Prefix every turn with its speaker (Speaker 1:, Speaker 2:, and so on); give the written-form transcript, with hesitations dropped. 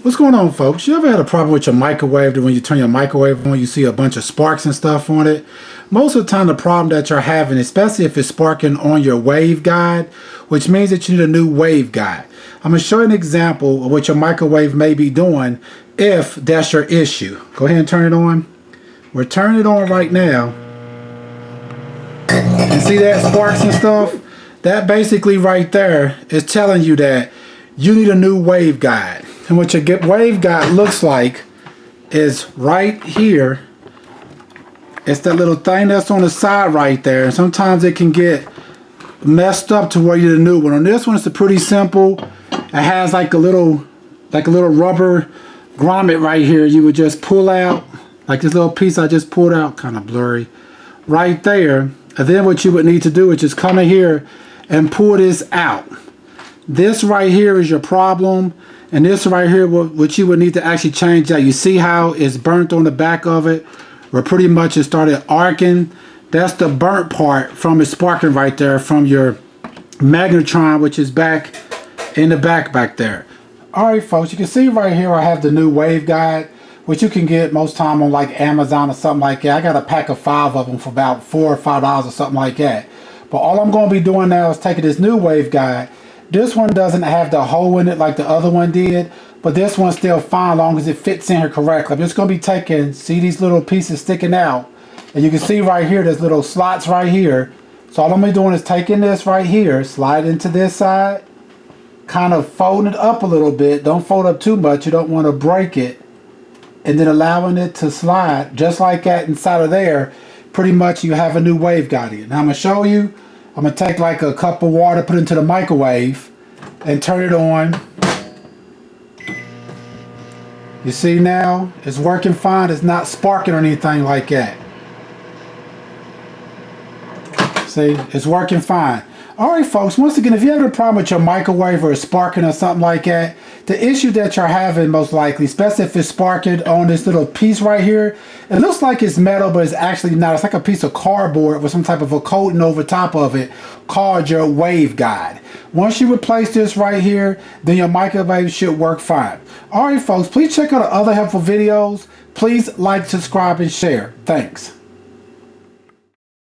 Speaker 1: What's going on, folks? You ever had a problem with your microwave that when you turn your microwave on, you see a bunch of sparks and stuff on it? Most of the time, the problem that you're having, especially if it's sparking on your wave guide, which means that you need a new wave guide. I'm going to show you an example of what your microwave may be doing if that's your issue. Go ahead and turn it on. We're turning it on right now. And see that sparks and stuff? That basically right there is telling you that you need a new wave guide. And what your wave guide looks like is right here. It's that little thing that's on the side right there. And sometimes it can get messed up to where you need a new one. On this one, it's pretty simple. It has like a little rubber grommet right here. You would just pull out, like this little piece I just pulled out, kind of blurry, right there. And then what you would need to do is just come in here and pull this out. This right here is your problem. And this right here, what you would need to actually change that. You see how it's burnt on the back of it? Where pretty much it started arcing. That's the burnt part from it sparking right there from your magnetron, which is back in the back there. Alright folks, you can see right here I have the new wave guide, which you can get most time on like Amazon or something like that. I got a pack of 5 of them for about $4 or $5 or something like that. But all I'm going to be doing now is taking this new wave guide. This one doesn't have the hole in it like the other one did, but this one's still fine as long as it fits in here correctly. I'm just going to be taking, see these little pieces sticking out, and you can see right here there's little slots right here. So all I'm going to be doing is taking this right here, slide into this side, kind of folding it up a little bit. Don't fold up too much, you don't want to break it, and then allowing it to slide just like that inside of there. Pretty much you have a new wave guide in. Now I'm going to show you. I'm going to take like a cup of water, put it into the microwave, and turn it on. You see now, it's working fine. It's not sparking or anything like that. See, it's working fine. Alright folks, once again, if you have a problem with your microwave or it's sparking or something like that, the issue that you're having most likely, especially if it's sparking on this little piece right here, it looks like it's metal, but it's actually not. It's like a piece of cardboard with some type of a coating over top of it called your wave guide. Once you replace this right here, then your microwave should work fine. Alright folks, please check out other helpful videos. Please like, subscribe, and share. Thanks.